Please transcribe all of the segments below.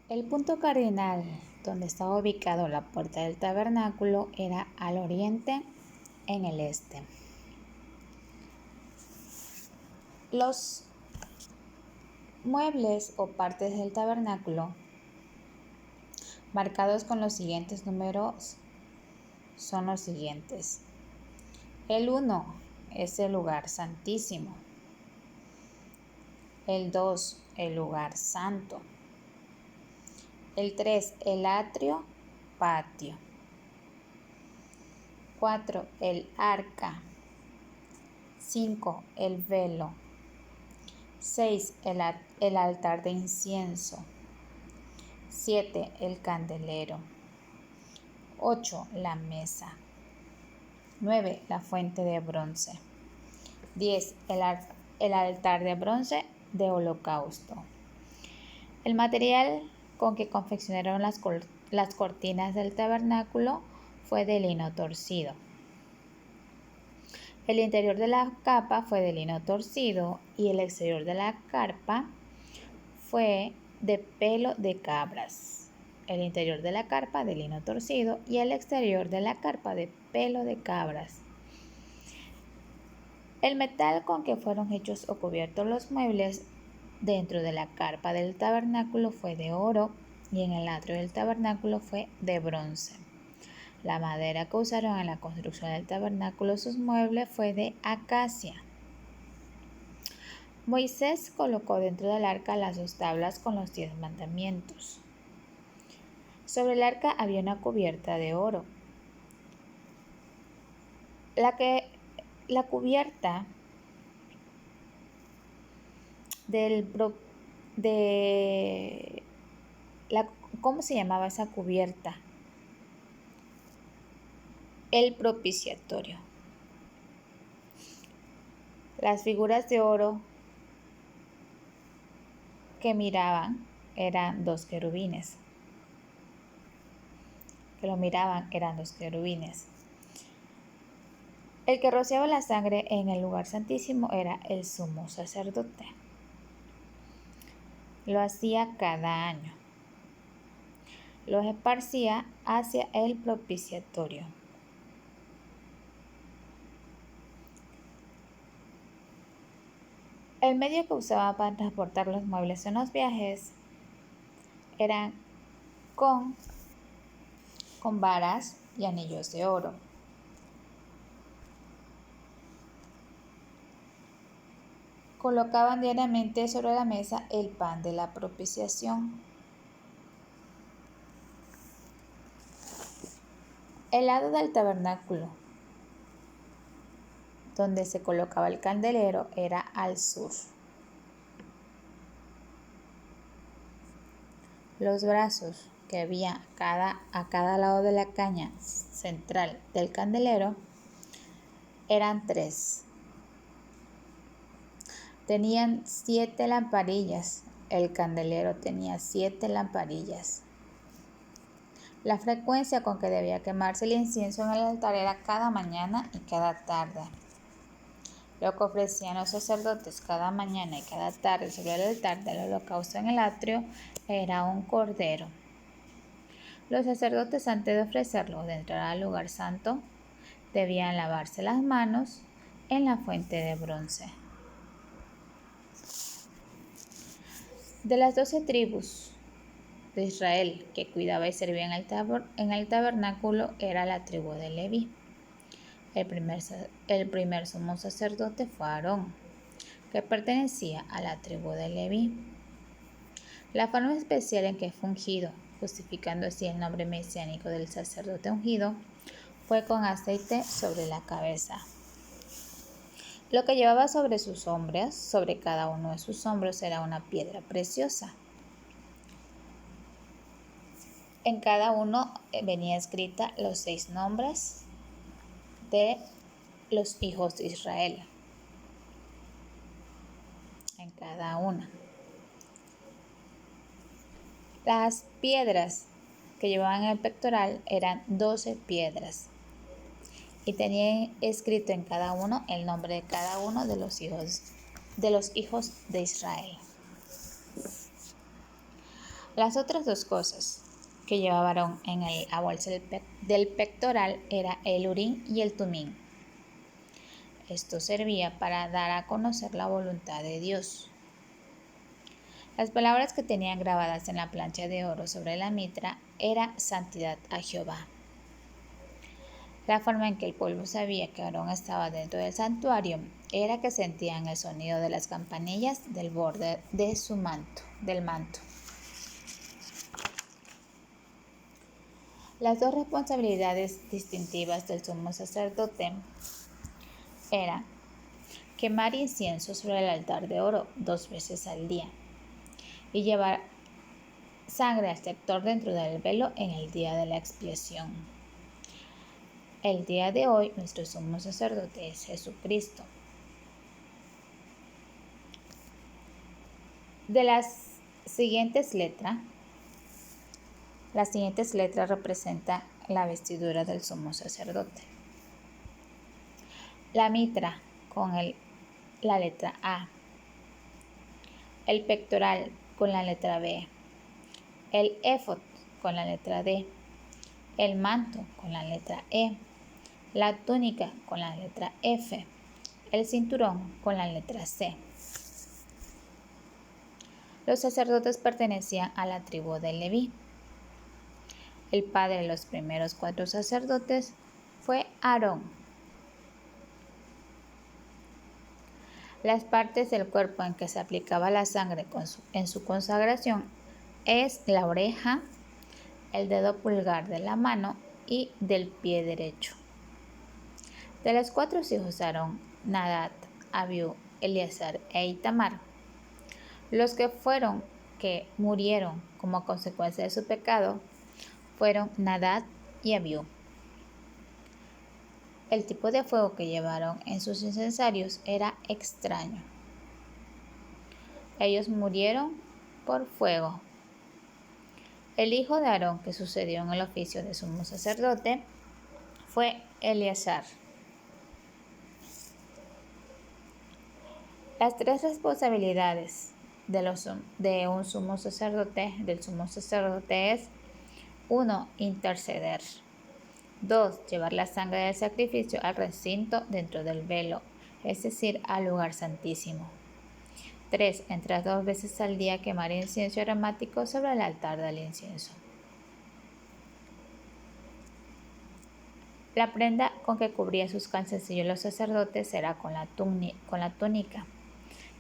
El punto cardinal donde estaba ubicado la puerta del tabernáculo era al oriente, en el este. Los muebles o partes del tabernáculo marcados con los siguientes números son los siguientes. El 1 es el lugar santísimo. El 2, el lugar santo. El 3, el atrio, patio. 4, el arca. 5, el velo. 6, el altar de incienso. 7, el candelero. 8, la mesa. 9, la fuente de bronce. 10, el altar de bronce de holocausto. El material con que confeccionaron las cortinas del tabernáculo fue de lino torcido. El interior de la capa fue de lino torcido y el exterior de la carpa fue de pelo de cabras. El interior de la carpa de lino torcido y el exterior de la carpa de pelo de cabras. El metal con que fueron hechos o cubiertos los muebles dentro de la carpa del tabernáculo fue de oro y en el atrio del tabernáculo fue de bronce. La madera que usaron en la construcción del tabernáculo, sus muebles, fue de acacia. Moisés colocó dentro del arca las 2 tablas con los 10 mandamientos. Sobre el arca había una cubierta de oro. La cubierta ¿cómo se llamaba esa cubierta? El propiciatorio. Las figuras de oro que miraban eran 2 querubines. El que rociaba la sangre en el lugar santísimo era el sumo sacerdote. Lo hacía cada año. Los esparcía hacia el propiciatorio. El medio que usaba para transportar los muebles en los viajes eran con varas y anillos de oro. Colocaban diariamente sobre la mesa el pan de la propiciación. El lado del tabernáculo donde se colocaba el candelero era al sur. Los brazos que había a cada lado de la caña central del candelero eran 3. Tenían 7 lamparillas. El candelero tenía 7 lamparillas. La frecuencia con que debía quemarse el incienso en el altar era cada mañana y cada tarde. Lo que ofrecían los sacerdotes cada mañana y cada tarde sobre el altar del holocausto en el atrio era un cordero. Los sacerdotes, antes de ofrecerlo o de entrar al lugar santo, debían lavarse las manos en la fuente de bronce. De las 12 tribus de Israel que cuidaba y servía en el tabernáculo era la tribu de Leví. El primer sumo sacerdote fue Aarón, que pertenecía a la tribu de Leví. La forma especial en que fue ungido, justificando así el nombre mesiánico del sacerdote ungido, fue con aceite sobre la cabeza. Lo que llevaba sobre sus hombros, sobre cada uno de sus hombros, era una piedra preciosa. En cada uno venía escrita los 6 nombres de los hijos de Israel. En cada una. Las piedras que llevaban en el pectoral eran 12 piedras y tenían escrito en cada uno el nombre de cada uno de los hijos de Israel. Las otras dos cosas que llevaba Aarón en la bolsa del pectoral era el Urim y el Tumim. Esto servía para dar a conocer la voluntad de Dios. Las palabras que tenían grabadas en la plancha de oro sobre la mitra era santidad a Jehová. La forma en que el pueblo sabía que Aarón estaba dentro del santuario era que sentían el sonido de las campanillas del borde de del manto. Las dos responsabilidades distintivas del sumo sacerdote eran quemar incienso sobre el altar de oro 2 veces al día y llevar sangre al sector dentro del velo en el día de la expiación. El día de hoy nuestro sumo sacerdote es Jesucristo. De las siguientes letras representan la vestidura del sumo sacerdote. La mitra con la letra A, el pectoral con la letra B, el éfod con la letra D, el manto con la letra E, la túnica con la letra F, el cinturón con la letra C. Los sacerdotes pertenecían a la tribu de Leví. El padre de los primeros 4 sacerdotes fue Aarón. Las partes del cuerpo en que se aplicaba la sangre en su consagración es la oreja, el dedo pulgar de la mano y del pie derecho. De los 4 hijos de Aarón, Nadab, Abiú, Eleazar e Itamar, los que murieron como consecuencia de su pecado fueron Nadab y Abiú. El tipo de fuego que llevaron en sus incensarios era extraño. Ellos murieron por fuego. El hijo de Aarón que sucedió en el oficio de sumo sacerdote fue Eleazar. Las 3 responsabilidades de un sumo sacerdote, es 1. Interceder. 2. Llevar la sangre del sacrificio al recinto dentro del velo, es decir, al lugar santísimo. 3. Entrar 2 veces al día a quemar incienso aromático sobre el altar del incienso. La prenda con que cubría sus calzoncillos los sacerdotes era con la túnica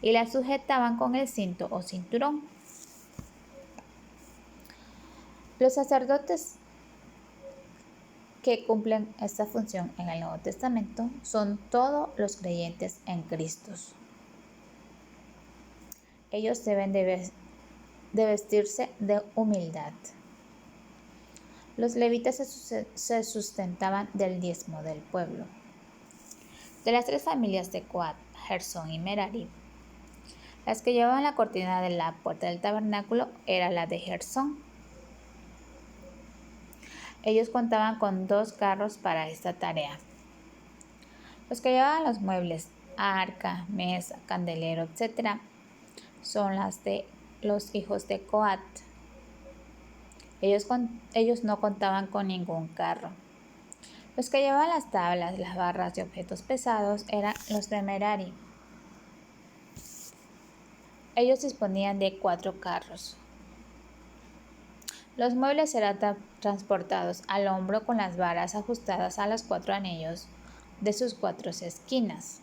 y la sujetaban con el cinto o cinturón. Los sacerdotes que cumplen esta función en el Nuevo Testamento son todos los creyentes en Cristo. Ellos deben de vestirse de humildad. Los levitas se sustentaban del diezmo del pueblo. De las 3 familias de Coat, Gersón y Merari, las que llevaban la cortina de la puerta del tabernáculo era la de Gersón. Ellos contaban con 2 carros para esta tarea. Los que llevaban los muebles, arca, mesa, candelero, etc., son las de los hijos de Coat. Ellos no contaban con ningún carro. Los que llevaban las tablas, las barras y objetos pesados eran los de Merari. Ellos disponían de 4 carros. Los muebles eran transportados al hombro con las varas ajustadas a los 4 anillos de sus 4 esquinas.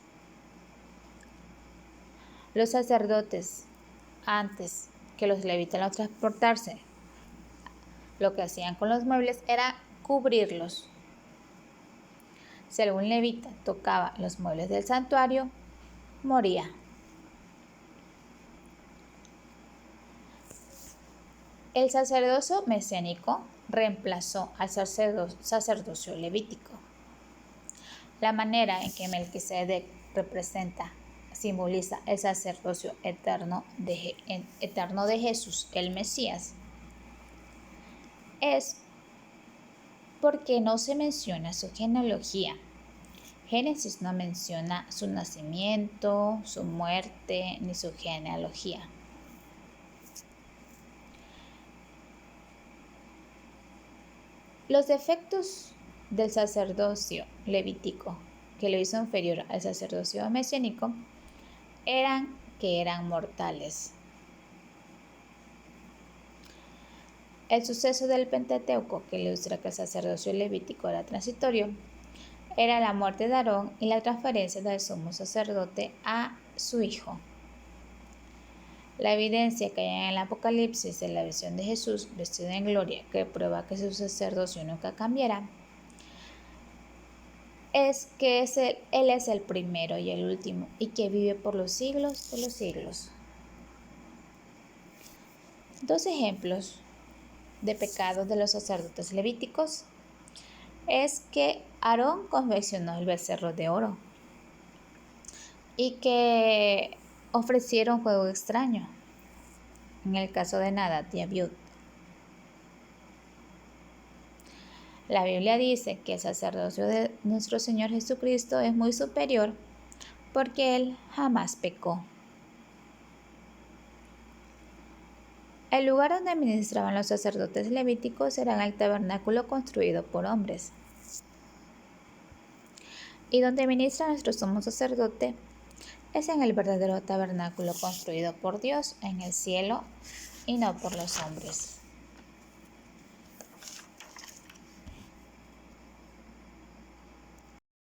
Los sacerdotes, antes que los levitas los transportarse, lo que hacían con los muebles era cubrirlos. Si algún levita tocaba los muebles del santuario, moría. El sacerdocio mesiánico reemplazó al sacerdocio levítico. La manera en que Melquisedec simboliza el sacerdocio eterno de Jesús, el Mesías, es porque no se menciona su genealogía. Génesis no menciona su nacimiento, su muerte, ni su genealogía. Los defectos del sacerdocio levítico, que lo hizo inferior al sacerdocio mesiánico, eran que eran mortales. El suceso del Pentateuco, que ilustra que el sacerdocio levítico era transitorio, era la muerte de Aarón y la transferencia del sumo sacerdote a su hijo. La evidencia que hay en el Apocalipsis de la visión de Jesús vestido en gloria, que prueba que su sacerdocio nunca cambiará, es que Él es el primero y el último, y que vive por los siglos de los siglos. Dos ejemplos de pecados de los sacerdotes levíticos es que Aarón confeccionó el becerro de oro y que ofrecieron fuego extraño, en el caso de Nadab y Abiud. La Biblia dice que el sacerdocio de nuestro Señor Jesucristo es muy superior porque Él jamás pecó. El lugar donde ministraban los sacerdotes levíticos era en el tabernáculo construido por hombres. Y donde ministra nuestro sumo sacerdote es en el verdadero tabernáculo construido por Dios en el cielo y no por los hombres.